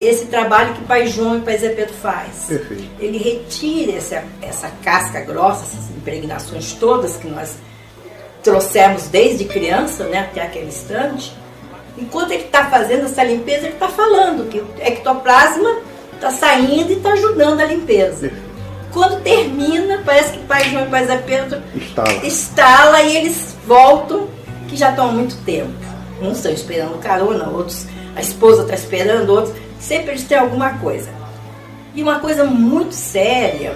esse trabalho que Pai João e Pai Zé Pedro faz. Perfeito. Ele retira essa casca grossa, essas impregnações todas que nós trouxemos desde criança, né, até aquele instante. Enquanto ele está fazendo essa limpeza, ele está falando que o ectoplasma está saindo e está ajudando a limpeza. Quando termina, parece que Pai João e Pai Zé Pedro estala e eles voltam, que já estão há muito tempo. Uns estão esperando carona, outros, a esposa está esperando, outros. Sempre eles têm alguma coisa. E uma coisa muito séria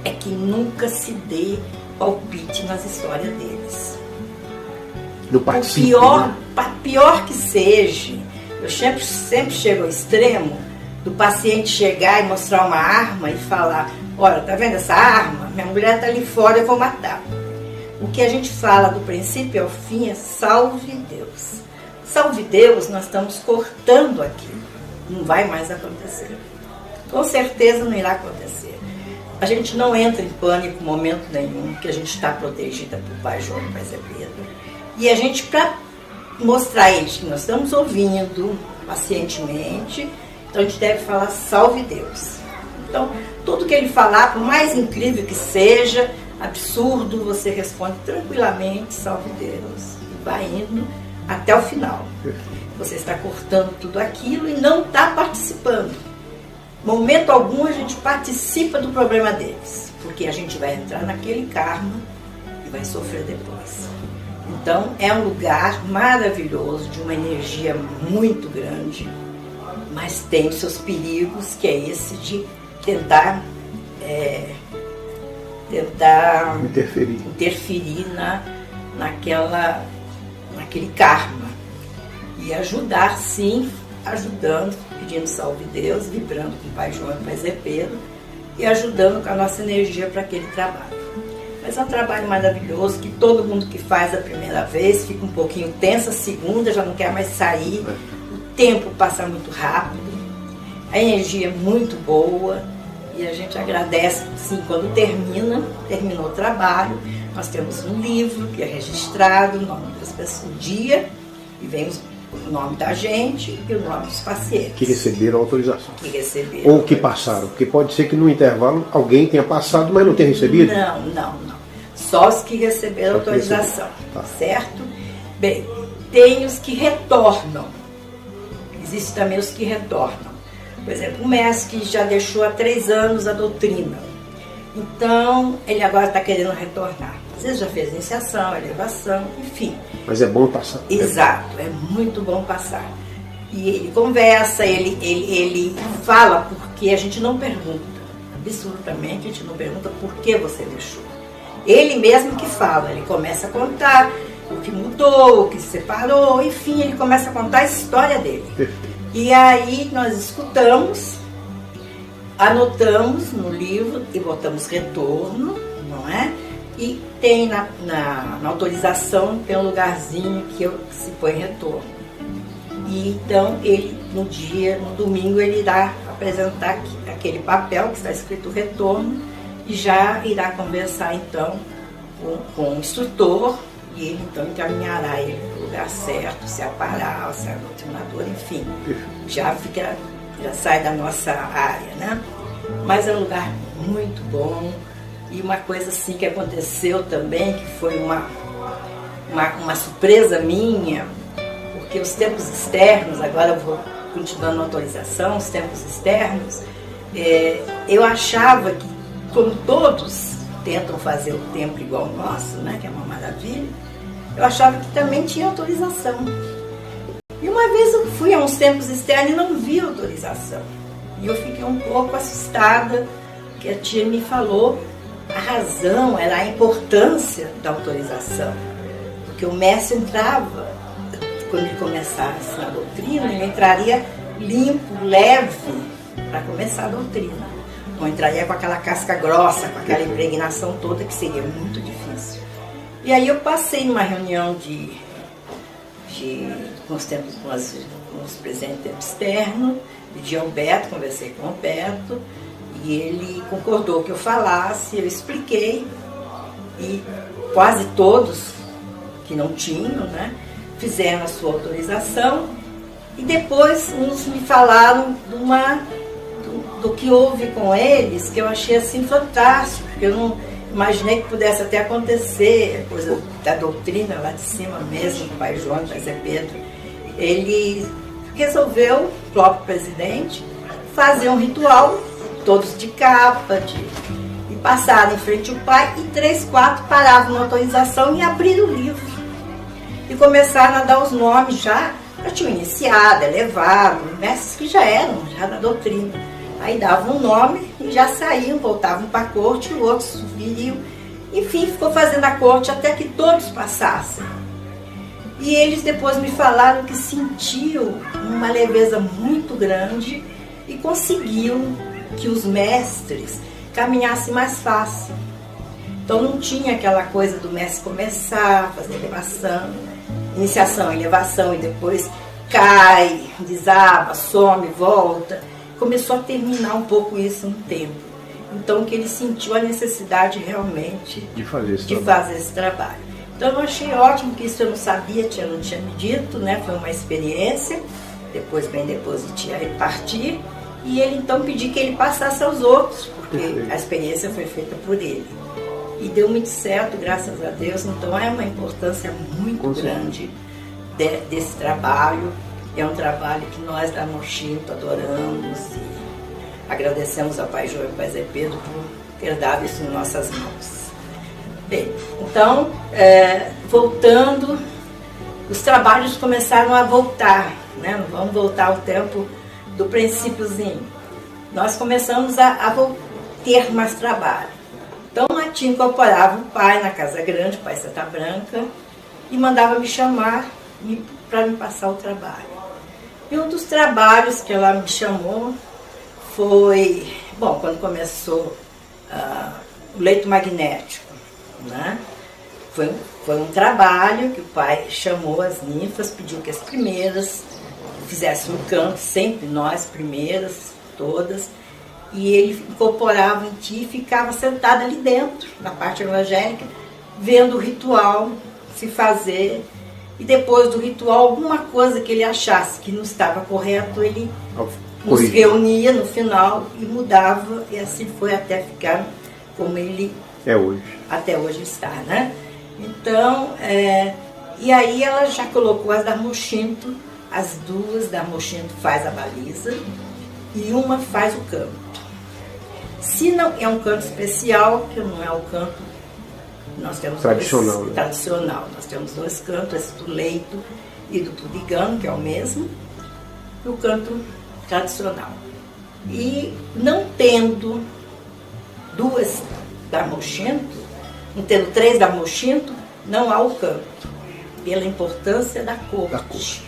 é que nunca se dê palpite nas histórias deles. Pior que seja, eu sempre chego ao extremo do paciente chegar e mostrar uma arma e falar: olha, tá vendo essa arma? Minha mulher tá ali fora, eu vou matar. O que a gente fala do princípio ao fim é salve Deus. Salve Deus, nós estamos cortando aquilo. Não vai mais acontecer. Com certeza não irá acontecer. A gente não entra em pânico em momento nenhum, porque a gente está protegida por Pai João e Pai Zé Pedro. E a gente, para mostrar a eles que nós estamos ouvindo pacientemente, então a gente deve falar salve Deus. Então, tudo que ele falar, por mais incrível que seja, absurdo, você responde tranquilamente, salve Deus. E vai indo até o final. Você está cortando tudo aquilo e não está participando. Momento algum a gente participa do problema deles, porque a gente vai entrar naquele karma e vai sofrer depois. Então é um lugar maravilhoso, de uma energia muito grande, mas tem os seus perigos, que é esse de tentar interferir naquele karma. E ajudar, sim, ajudando, pedindo salve Deus, vibrando com o Pai João e o Pai Zé Pedro e ajudando com a nossa energia para aquele trabalho. Mas é um trabalho maravilhoso que todo mundo que faz a primeira vez fica um pouquinho tenso, a segunda já não quer mais sair, o tempo passa muito rápido, a energia é muito boa e a gente agradece, sim, quando terminou o trabalho. Nós temos um livro que é registrado, o nome das pessoas, o dia, e vem o nome da gente e o nome dos pacientes. Que receberam autorização. Ou que passaram. Porque pode ser que no intervalo alguém tenha passado, mas não tenha recebido? Não. Só os que receberam autorização. Tá. Certo? Bem, tem os que retornam. Existem também os que retornam. Por exemplo, o mestre que já deixou há 3 anos a doutrina. Então, ele agora está querendo retornar. Às vezes já fez iniciação, elevação, enfim. Mas é bom passar. Exato, é muito bom passar. E ele conversa, ele fala, porque a gente não pergunta. Absolutamente, a gente não pergunta por que você deixou. Ele mesmo que fala, ele começa a contar o que mudou, o que se separou, enfim, ele começa a contar a história dele. Perfeito. E aí nós escutamos, anotamos no livro e botamos retorno, não é? E tem na autorização, tem um lugarzinho que se põe retorno. E então ele, no domingo, ele irá apresentar aquele papel que está escrito retorno e já irá conversar então com o instrutor e ele então encaminhará ele para o lugar certo, se é aparar, se é doutrinador, enfim. Já sai da nossa área, né? Mas é um lugar muito bom. E uma coisa assim que aconteceu também, que foi uma surpresa minha, porque os tempos externos, agora eu vou continuando a autorização, os tempos externos, eu achava que, como todos tentam fazer o tempo igual ao nosso, né, que é uma maravilha, eu achava que também tinha autorização. E uma vez eu fui a uns tempos externos e não vi autorização. E eu fiquei um pouco assustada, que a tia me falou. A razão era a importância da autorização, porque o mestre entrava, quando ele começasse a doutrina, ele entraria limpo, leve, para começar a doutrina. Não entraria com aquela casca grossa, com aquela impregnação toda, que seria muito difícil. E aí eu passei numa reunião com os presidentes do tempo externo, de Humberto, conversei com o Humberto, e ele concordou que eu falasse, eu expliquei, e quase todos que não tinham, né, fizeram a sua autorização E depois uns me falaram do que houve com eles, que eu achei assim fantástico, porque eu não imaginei que pudesse até acontecer, coisa da doutrina lá de cima mesmo, do pai João, do pai Zé Pedro. Ele resolveu, o próprio presidente, fazer um ritual, todos de capa, e passaram em frente ao pai, e 3, 4 paravam na autorização e abriram o livro. E começaram a dar os nomes já tinham iniciado, elevado, mestres que já eram, já da doutrina. Aí davam um nome e já saíam, voltavam para a corte, e outros viriam. Enfim, ficou fazendo a corte até que todos passassem. E eles depois me falaram que sentiam uma leveza muito grande e conseguiam que os mestres caminhassem mais fácil. Então não tinha aquela coisa do mestre começar a fazer iniciação, elevação, e depois cai, desaba, some, volta. Começou a terminar um pouco isso no tempo. Então que ele sentiu a necessidade realmente de fazer esse trabalho. Então eu achei ótimo, que isso eu não sabia, não tinha me dito, né? Foi uma experiência, bem depois de tia partir, e ele então pediu que ele passasse aos outros, porque a experiência foi feita por ele. E deu muito certo, graças a Deus. Então é uma importância muito grande desse trabalho. É um trabalho que nós da Mochinto adoramos e agradecemos ao pai João e ao pai Zé Pedro por ter dado isso em nossas mãos. Bem, então, voltando, os trabalhos começaram a voltar, né? Vamos voltar ao tempo do princípiozinho. Nós começamos a ter mais trabalho. Então, a tia incorporava o pai na Casa Grande, o pai Santa Branca, e mandava me chamar para me passar o trabalho. E um dos trabalhos que ela me chamou foi, quando começou o leito magnético, né? Foi um trabalho que o pai chamou as ninfas, pediu que as primeiras fizessem um canto, sempre nós primeiras, todas, e ele incorporava em ti e ficava sentado ali dentro, na parte evangélica, vendo o ritual se fazer. E depois do ritual, alguma coisa que ele achasse que não estava correto, ele nos reunia no final e mudava, e assim foi até ficar como ele até hoje está, né? Então, e aí ela já colocou as da Mochinto, as duas da Mochinto faz a baliza e uma faz o canto. Se não é um canto especial, que não é o canto, nós temos tradicional. Nós temos 2 cantos, esse do leito e do pudigano, que é o mesmo, e o canto tradicional. E não tendo 2 da Mochinto, não tendo 3 da Mochinto, não há o canto, pela importância da corte.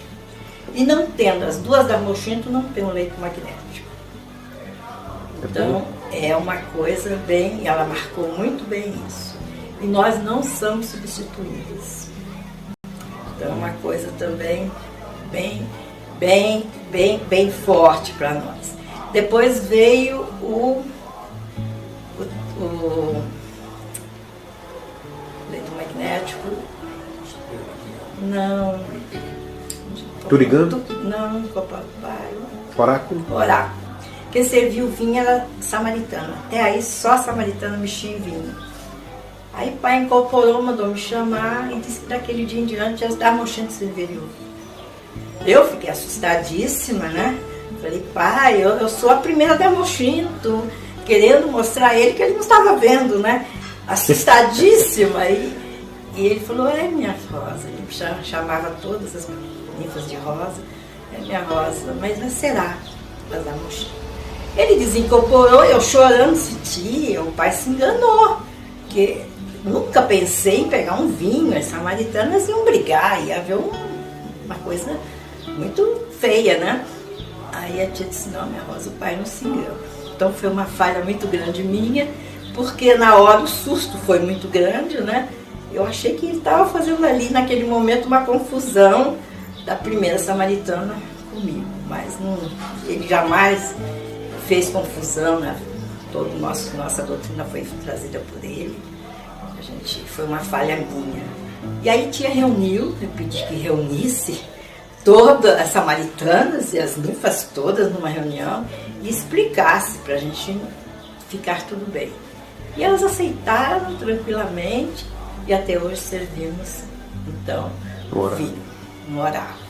E não tendo as 2 da Mochinto, não tem o leito magnético. Então, é uma coisa bem, ela marcou muito bem isso. E nós não somos substituídos. Então é uma coisa também bem forte para nós. Depois veio o leito magnético. Não. Turigano? Não, Copapai. Oráculo? Oráculo. Quem serviu vinho era samaritana. Até aí só a samaritana mexia em vinho. Aí o pai incorporou, mandou me chamar e disse que daquele dia em diante as da Mochinto serviriam. Eu fiquei assustadíssima, né? Falei, pai, eu sou a primeira da Mochinto, querendo mostrar a ele que ele não estava vendo, né? Assustadíssima. E ele falou, minha Rosa. Ele chamava todas as ninfas de Rosa. Minha Rosa, mas será as da Mochinto? Ele desincorporou, eu chorando, tia, o pai se enganou. Porque nunca pensei em pegar um vinho, as samaritanas iam brigar, ia haver uma coisa muito feia, né? Aí a tia disse, não, minha Rosa, o pai não se engana. Então foi uma falha muito grande minha, porque na hora o susto foi muito grande, né? Eu achei que ele estava fazendo ali, naquele momento, uma confusão da primeira samaritana comigo, mas não, ele jamais fez confusão, né? Nossa doutrina foi trazida por ele. Foi uma falha minha. E aí tia reuniu, eu pedi que reunisse todas as samaritanas e as ninfas todas numa reunião e explicasse para a gente ficar tudo bem. E elas aceitaram tranquilamente e até hoje servimos, então, no oráculo.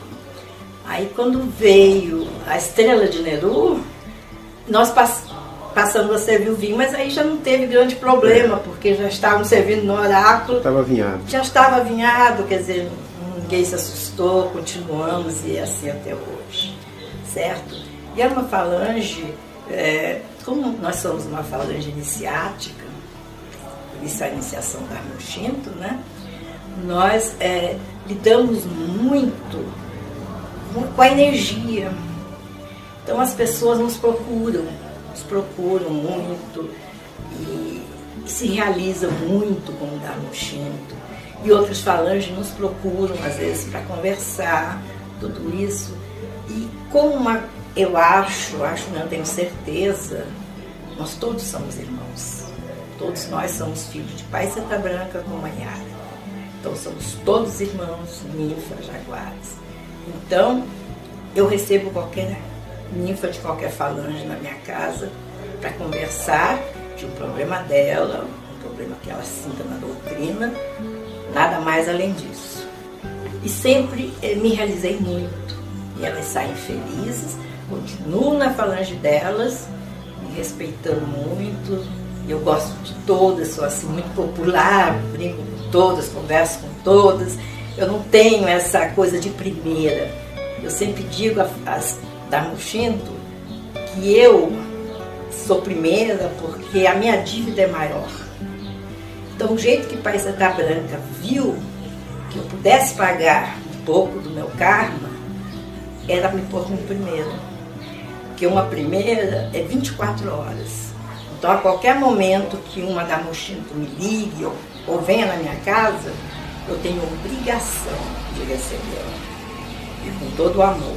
Aí quando veio a estrela de Neru, nós passamos a servir o vinho, mas aí já não teve grande problema, porque já estavam servindo no oráculo. Estava avinhado. Já estava avinhado, quer dizer, ninguém se assustou, continuamos e assim até hoje, certo? E era uma falange, como nós somos uma falange iniciática, por isso a iniciação da Armon Shinto, né? Nós lidamos muito com a energia. Então as pessoas nos procuram muito e se realizam muito com o Armon Shinto. E outros falanges nos procuram, às vezes, para conversar, tudo isso. E como eu acho, não tenho certeza, nós todos somos irmãos. Todos nós somos filhos de Pai Seta Branca com Mãe Yara. Então somos todos irmãos, ninfas, jaguares. Então, eu recebo qualquer ninfa de qualquer falange na minha casa para conversar de um problema dela, um problema que ela sinta na doutrina, nada mais além disso. E sempre me realizei muito. E elas saem felizes, continuo na falange delas, me respeitando muito. Eu gosto de todas, sou assim muito popular, brinco com todas, converso com todas. Eu não tenho essa coisa de primeira. Eu sempre digo da Armon Shinto que eu sou primeira porque a minha dívida é maior. Então, o jeito que Pai Seta Branca viu que eu pudesse pagar um pouco do meu karma era me pôr como primeira. Porque uma primeira é 24 horas. Então, a qualquer momento que uma da Armon Shinto me ligue ou venha na minha casa, eu tenho obrigação de recebê-la. E com todo o amor.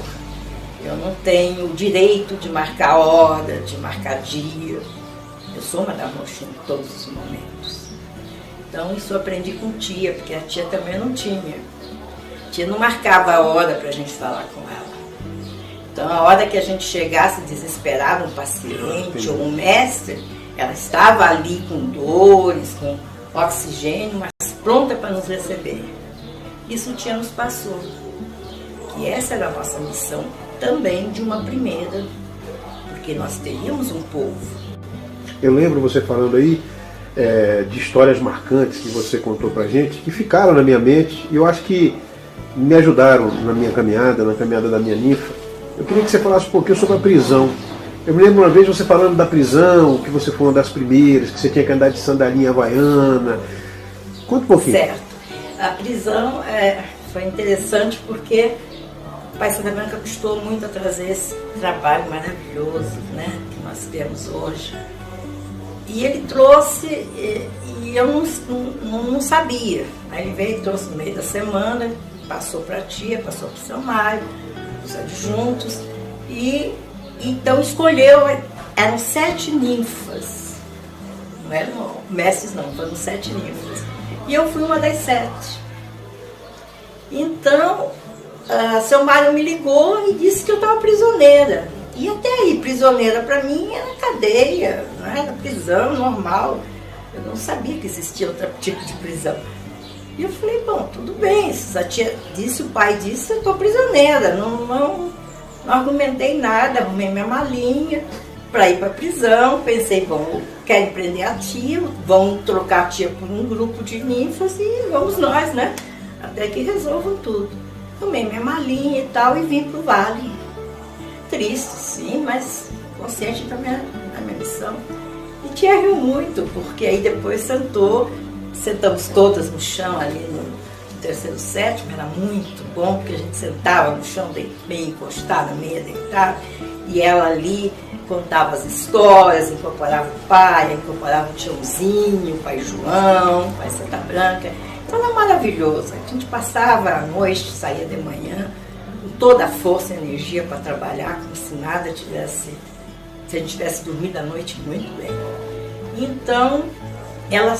Eu não tenho o direito de marcar hora, de marcar dia. Eu sou uma da Armon Shinto em todos os momentos. Então, isso eu aprendi com tia, porque a tia também não tinha. A tia não marcava a hora para a gente falar com ela. Então, a hora que a gente chegasse desesperado, um paciente ou um mestre, ela estava ali com dores, com oxigênio, mas pronta para nos receber. Isso a tia nos passou. Que essa era a nossa missão também de uma primeira, porque nós teríamos um povo. Eu lembro você falando aí de histórias marcantes que você contou pra gente, que ficaram na minha mente e eu acho que me ajudaram na minha caminhada, na caminhada da minha ninfa. Eu queria que você falasse um pouquinho sobre a prisão. Eu me lembro uma vez você falando da prisão, que você foi uma das primeiras, que você tinha que andar de sandalinha havaiana. Conta um pouquinho. Certo. A prisão foi interessante porque o Pai Seta Branca custou muito a trazer esse trabalho maravilhoso, né, que nós temos hoje. E ele trouxe, e eu não sabia. Aí ele veio, trouxe no meio da semana, passou para a tia, passou para o seu Mário, os adjuntos, e então escolheu, eram 7 ninfas. Não eram mestres não, foram 7 ninfas. E eu fui uma das 7. Então, seu Mário me ligou e disse que eu estava prisioneira. E até aí, prisioneira para mim era cadeia, não era prisão normal. Eu não sabia que existia outro tipo de prisão. E eu falei, bom, tudo bem, se a tia disse, o pai disse, eu estou prisioneira. Não argumentei nada, arrumei minha malinha para ir para a prisão. Pensei, bom, querem prender a tia, vão trocar a tia por um grupo de ninfas e vamos nós, né? Até que resolvam tudo. Tomei minha malinha e tal e vim para o vale. Triste, sim, mas consciente da minha missão. E tia riu muito, porque aí depois sentamos todas no chão ali no terceiro sétimo, era muito bom, porque a gente sentava no chão, meio encostada, meio deitada, e ela ali contava as histórias, incorporava o pai, incorporava o tiozinho, o pai João, o Pai Seta Branca. Então era maravilhoso. A gente passava a noite, saía de manhã, com toda a força e energia para trabalhar, como se nada tivesse, se a gente tivesse dormido a noite muito bem. Então, ela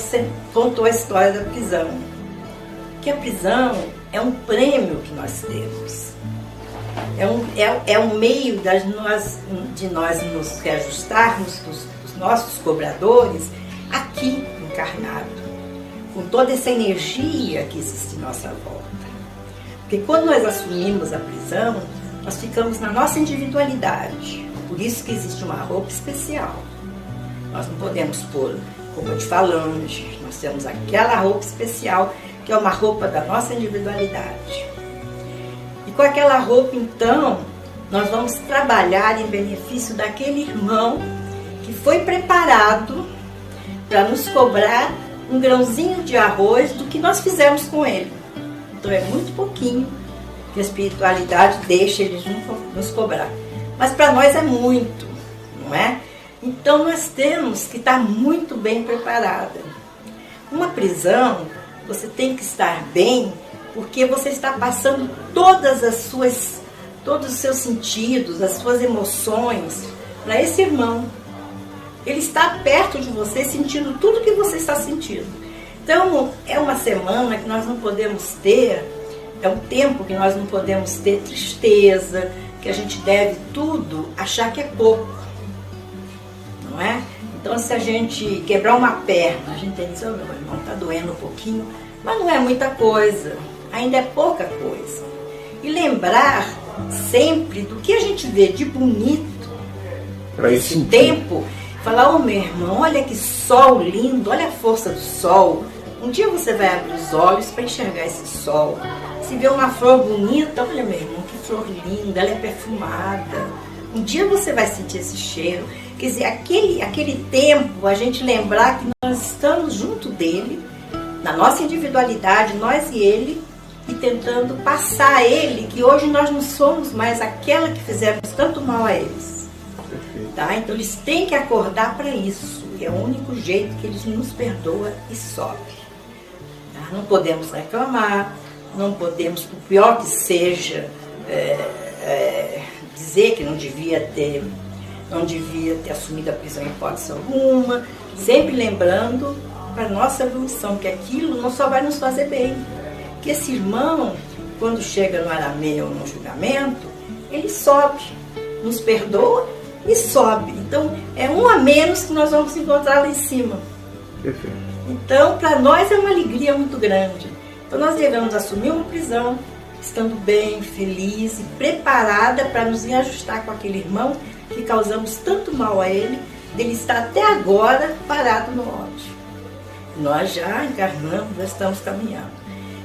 contou a história da prisão. Que a prisão é um prêmio que nós temos. É um meio de nós nos reajustarmos dos nossos cobradores aqui encarnado, com toda essa energia que existe em nossa volta. Porque quando nós assumimos a prisão, nós ficamos na nossa individualidade. Por isso que existe uma roupa especial. Nós não podemos pôr roupa de falange, nós temos aquela roupa especial que é uma roupa da nossa individualidade. E com aquela roupa, então, nós vamos trabalhar em benefício daquele irmão que foi preparado para nos cobrar um grãozinho de arroz do que nós fizemos com ele. Então é muito pouquinho que a espiritualidade deixa eles nos cobrar. Mas para nós é muito, não é? Então nós temos que estar muito bem preparada. Uma prisão, você tem que estar bem, porque você está passando todos os seus sentidos, as suas emoções para esse irmão. Ele está perto de você, sentindo tudo que você está sentindo. Então, é uma semana que nós não podemos ter, é um tempo que nós não podemos ter tristeza, que a gente deve tudo achar que é pouco, não é? Então, se a gente quebrar uma perna, a gente tem que dizer, meu irmão, está doendo um pouquinho, mas não é muita coisa, ainda é pouca coisa. E lembrar sempre do que a gente vê de bonito nesse tempo, falar, oh meu irmão, olha que sol lindo, olha a força do sol. Um dia você vai abrir os olhos para enxergar esse sol. Se vê uma flor bonita, olha meu irmão, que flor linda, ela é perfumada. Um dia você vai sentir esse cheiro. Quer dizer, aquele tempo, a gente lembrar que nós estamos junto dele, na nossa individualidade, nós e ele, e tentando passar a ele, que hoje nós não somos mais aquela que fizemos tanto mal a eles. Tá? Então eles têm que acordar para isso. E é o único jeito que eles nos perdoam e sobe. Tá? Não podemos reclamar, não podemos, por pior que seja, dizer que não devia ter assumido a prisão em hipótese alguma, sempre lembrando para a nossa evolução, que aquilo não só vai nos fazer bem. Que esse irmão, quando chega no arameu ou no julgamento, ele sobe, nos perdoa e sobe. Então, é um a menos que nós vamos encontrar lá em cima. Perfeito. Então, para nós é uma alegria muito grande. Então, nós devemos assumir uma prisão, estando bem, feliz e preparada para nos reajustar com aquele irmão que causamos tanto mal a ele, dele estar até agora parado no ódio. Nós já encarnamos, já estamos caminhando.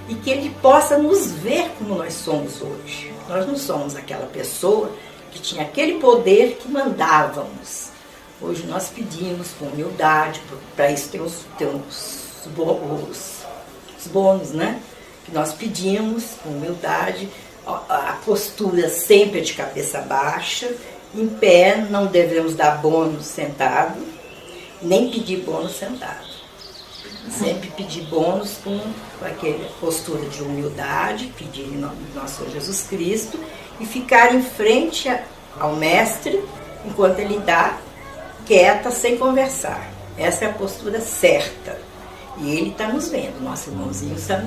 E que ele possa nos ver como nós somos hoje. Nós não somos aquela pessoa que tinha aquele poder que mandávamos. Hoje nós pedimos com humildade, para isso tem os bônus, né? Que nós pedimos com humildade, a postura sempre de cabeça baixa, em pé, não devemos dar bônus sentado, nem pedir bônus sentado. Sempre pedir bônus com aquela postura de humildade, pedir em nome do nosso Senhor Jesus Cristo e ficar em frente ao Mestre enquanto ele dá, quieta, sem conversar. Essa é a postura certa. E ele está nos vendo, nosso irmãozinho está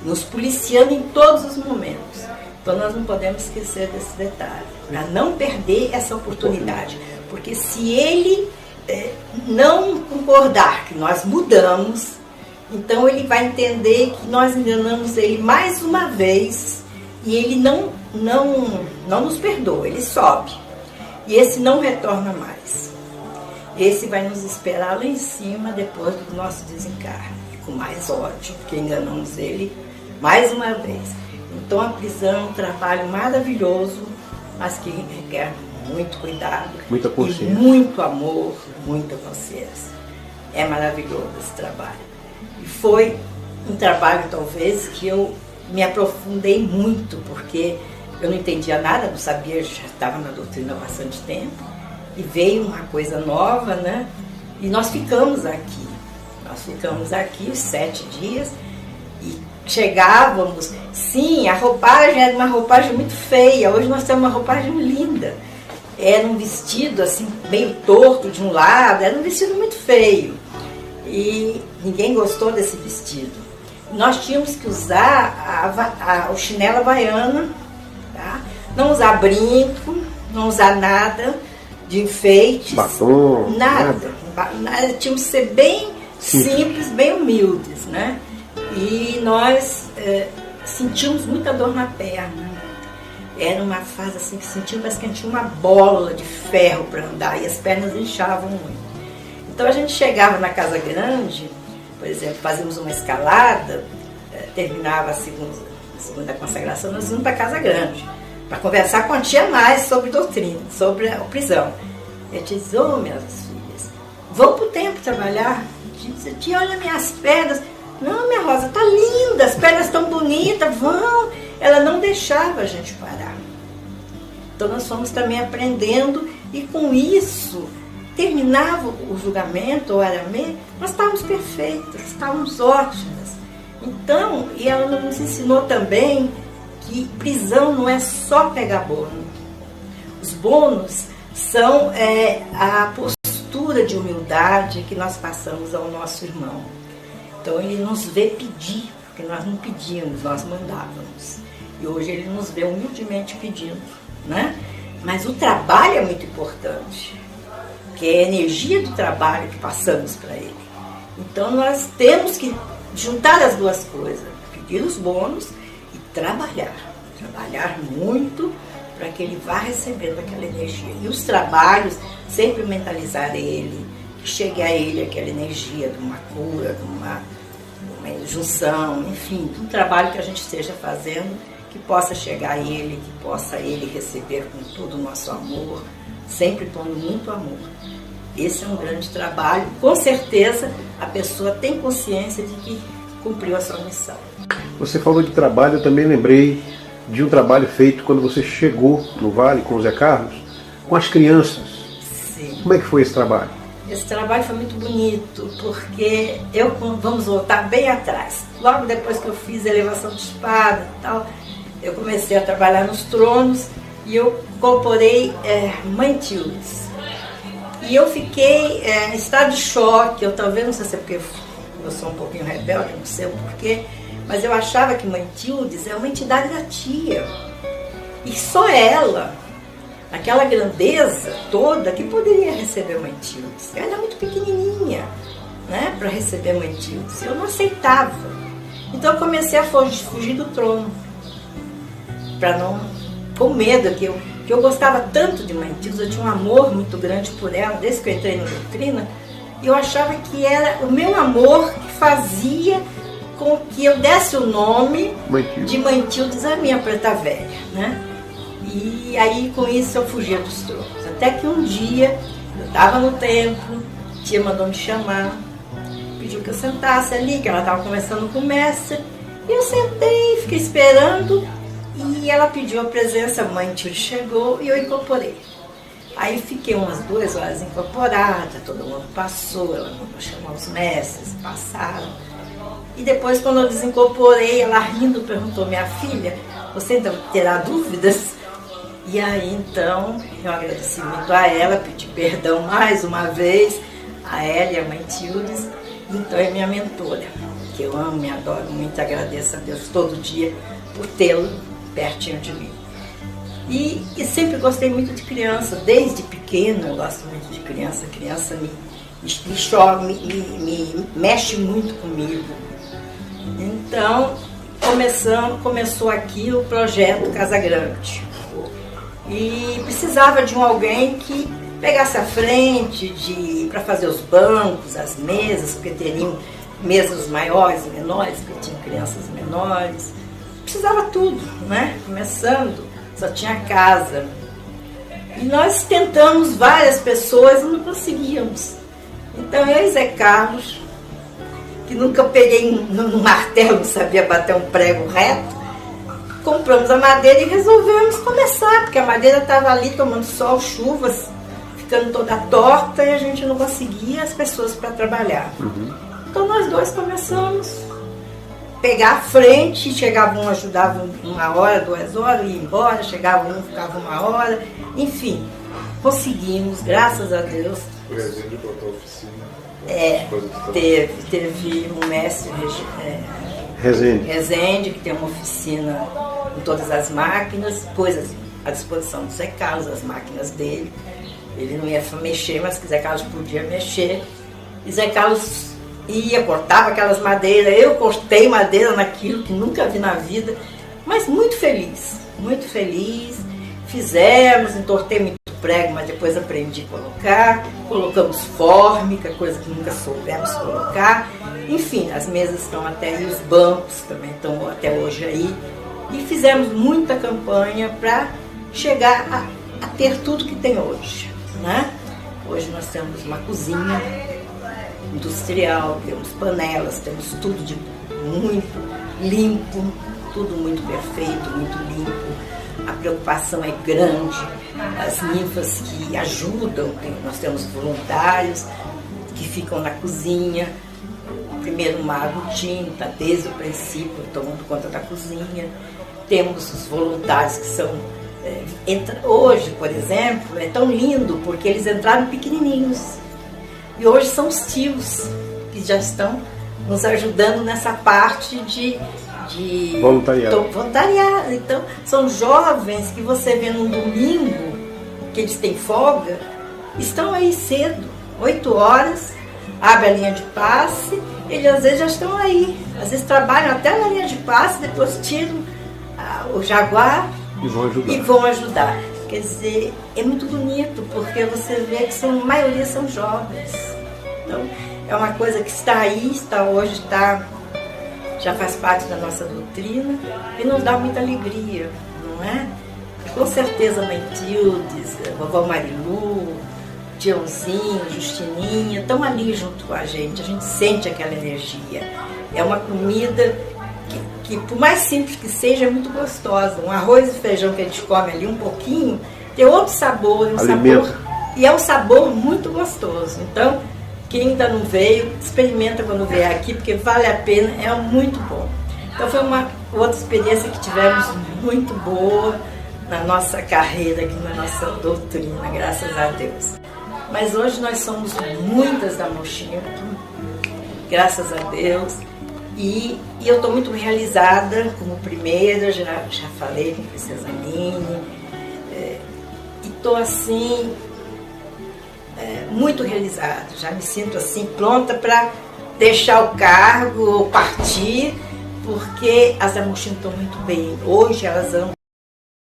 nos policiando em todos os momentos. Então nós não podemos esquecer desse detalhe, para não perder essa oportunidade. Porque se ele não concordar que nós mudamos, então ele vai entender que nós enganamos ele mais uma vez e ele não nos perdoa, ele sobe. E esse não retorna mais. Esse vai nos esperar lá em cima depois do nosso desencarne, com mais ódio, porque enganamos ele mais uma vez. Então a prisão é um trabalho maravilhoso, mas que requer muito cuidado, muita consciência, e muito amor, muita consciência. É maravilhoso esse trabalho. E foi um trabalho, talvez, que eu me aprofundei muito, porque eu não entendia nada, não sabia, já estava na doutrina há bastante tempo, e veio uma coisa nova, né? E nós ficamos aqui. Nós ficamos aqui os 7 dias, e chegávamos, sim, a roupagem era uma roupagem muito feia, hoje nós temos uma roupagem linda. Era um vestido assim, meio torto de um lado, era um vestido muito feio. E ninguém gostou desse vestido. Nós tínhamos que usar o chinelo havaiana, tá? Não usar brinco, não usar nada de enfeites. Batom? Nada. Tínhamos que ser bem simples, bem humildes, né? E nós sentimos muita dor na perna. Era uma fase assim que sentíamos, parece que a gente tinha uma bola de ferro para andar e as pernas inchavam muito. Então a gente chegava na casa grande, por exemplo, fazíamos uma escalada, terminava a segunda consagração, nós íamos para a casa grande, para conversar com a tia mais sobre doutrina, sobre a prisão. Eu disse, minhas filhas, vão para o templo trabalhar? Eu disse, tia, olha minhas pernas. Não, minha Rosa, tá linda, as pernas estão bonitas, vão. Ela não deixava a gente parar. Então nós fomos também aprendendo e com isso terminava o julgamento, o aramê, nós estávamos perfeitas, estávamos ótimas. Então, e ela nos ensinou também que prisão não é só pegar bônus. Os bônus são a postura de humildade que nós passamos ao nosso irmão. Então ele nos vê pedir, porque nós não pedíamos, nós mandávamos. E hoje ele nos vê humildemente pedindo, né? Mas o trabalho é muito importante, que é a energia do trabalho que passamos para ele. Então nós temos que juntar as duas coisas, pedir os bônus e trabalhar muito para que ele vá recebendo aquela energia. E os trabalhos, sempre mentalizar ele, que chegue a ele aquela energia de uma cura, de uma junção, enfim, de um trabalho que a gente esteja fazendo, que possa chegar a ele, que possa ele receber com todo o nosso amor, sempre pondo muito amor. Esse é um grande trabalho. Com certeza a pessoa tem consciência de que cumpriu a sua missão. Você falou de trabalho, eu também lembrei de um trabalho feito quando você chegou no Vale com o Zé Carlos, com as crianças. Sim. Como é que foi esse trabalho? Esse trabalho foi muito bonito, porque vamos voltar bem atrás. Logo depois que eu fiz a elevação de espada e tal, eu comecei a trabalhar nos tronos e eu incorporei Mãe Tildes. E eu fiquei em estado de choque, eu talvez, não sei se é porque eu sou um pouquinho rebelde, não sei o porquê, mas eu achava que Mãe Tildes é uma entidade da tia. E só ela, aquela grandeza toda, que poderia receber Mãe Tildes. Ela era muito pequenininha, né, para receber Mãe Tildes. Eu não aceitava. Então eu comecei a fugir do trono, com medo, que eu gostava tanto de Mãe Tildes, eu tinha um amor muito grande por ela, desde que eu entrei na doutrina, e eu achava que era o meu amor que fazia com que eu desse o nome de Mãe Tildes à minha preta velha, né? E aí com isso eu fugia dos tronos. Até que um dia eu estava no templo, a tia mandou me chamar, pediu que eu sentasse ali, que ela estava conversando com o mestre, e eu sentei, fiquei esperando, e ela pediu a presença, a Mãe Tildes chegou e eu incorporei. Aí fiquei umas 2 horas incorporada, todo mundo passou, ela mandou chamar os mestres, passaram. E depois, quando eu desincorporei, ela rindo perguntou, minha filha, você ainda terá dúvidas? E aí, então, eu agradeci muito a ela, pedi perdão mais uma vez, a ela e a Mãe Tildes. Então, é minha mentora, que eu amo, me adoro muito, agradeço a Deus todo dia por tê-lo pertinho de mim. E sempre gostei muito de criança, desde pequena eu gosto muito de criança. Criança me mexe muito comigo. Então, começou aqui o projeto Casa Grande. E precisava de alguém que pegasse a frente para fazer os bancos, as mesas, porque teriam mesas maiores e menores, porque tinham crianças menores. Precisava tudo, né? Começando, só tinha casa. E nós tentamos várias pessoas e não conseguíamos. Então eu e Zé Carlos, que nunca peguei num martelo, não sabia bater um prego reto, compramos a madeira e resolvemos começar, porque a madeira estava ali tomando sol, chuvas, ficando toda torta e a gente não conseguia as pessoas para trabalhar. Uhum. Então nós dois começamos a pegar a frente, chegava um, ajudava 1 hora, 2 horas, ia embora, chegava um, ficava 1 hora, enfim, conseguimos, graças a Deus. O Rezende botou a oficina. Teve um mestre Rezende, que tem uma oficina com todas as máquinas, pôs à disposição do Zé Carlos, as máquinas dele. Ele não ia mexer, mas que Zé Carlos podia mexer. E Zé Carlos ia, cortava aquelas madeiras, eu cortei madeira naquilo que nunca vi na vida, mas muito feliz, muito feliz. Fizemos, entortei muito prego, mas depois aprendi a colocar, colocamos fórmica, coisa que nunca soubemos colocar. Enfim, as mesas estão até aí, os bancos também estão até hoje aí. E fizemos muita campanha para chegar a ter tudo que tem hoje, né? Hoje nós temos uma cozinha industrial, temos panelas, temos tudo de muito limpo, tudo muito perfeito, muito limpo. A preocupação é grande, as ninfas que ajudam, nós temos voluntários que ficam na cozinha. O primeiro mago Tino está desde o princípio tomando conta da cozinha. Temos os voluntários que são... hoje, por exemplo, é tão lindo porque eles entraram pequenininhos. E hoje são os tios que já estão nos ajudando nessa parte de voluntariado. Então, são jovens que você vê num domingo, que eles têm folga, estão aí cedo, 8 horas, abre a linha de passe, eles às vezes já estão aí. Às vezes trabalham até na linha de passe, depois tiram o jaguar e vão ajudar. Quer dizer, é muito bonito, porque você vê que a maioria são jovens. Então, é uma coisa que está aí, está hoje, já faz parte da nossa doutrina e nos dá muita alegria, não é? Com certeza a Mãe Tildes, a Vovó Marilu, Tiãozinho, Justininha, estão ali junto com a gente sente aquela energia. É uma comida que por mais simples que seja, é muito gostosa. Um arroz e feijão que a gente come ali um pouquinho, tem outro sabor, e é um sabor muito gostoso. Então, quem ainda não veio, experimenta quando vier aqui, porque vale a pena, é muito bom. Então foi uma outra experiência que tivemos muito boa na nossa carreira aqui, na nossa doutrina, graças a Deus. Mas hoje nós somos muitas da Mochinho, graças a Deus. E eu estou muito realizada como primeira, já falei com a Princesa Aline, e estou assim, muito realizada, já me sinto assim pronta para deixar o cargo, partir, porque as Amoxim estão muito bem. Hoje elas andam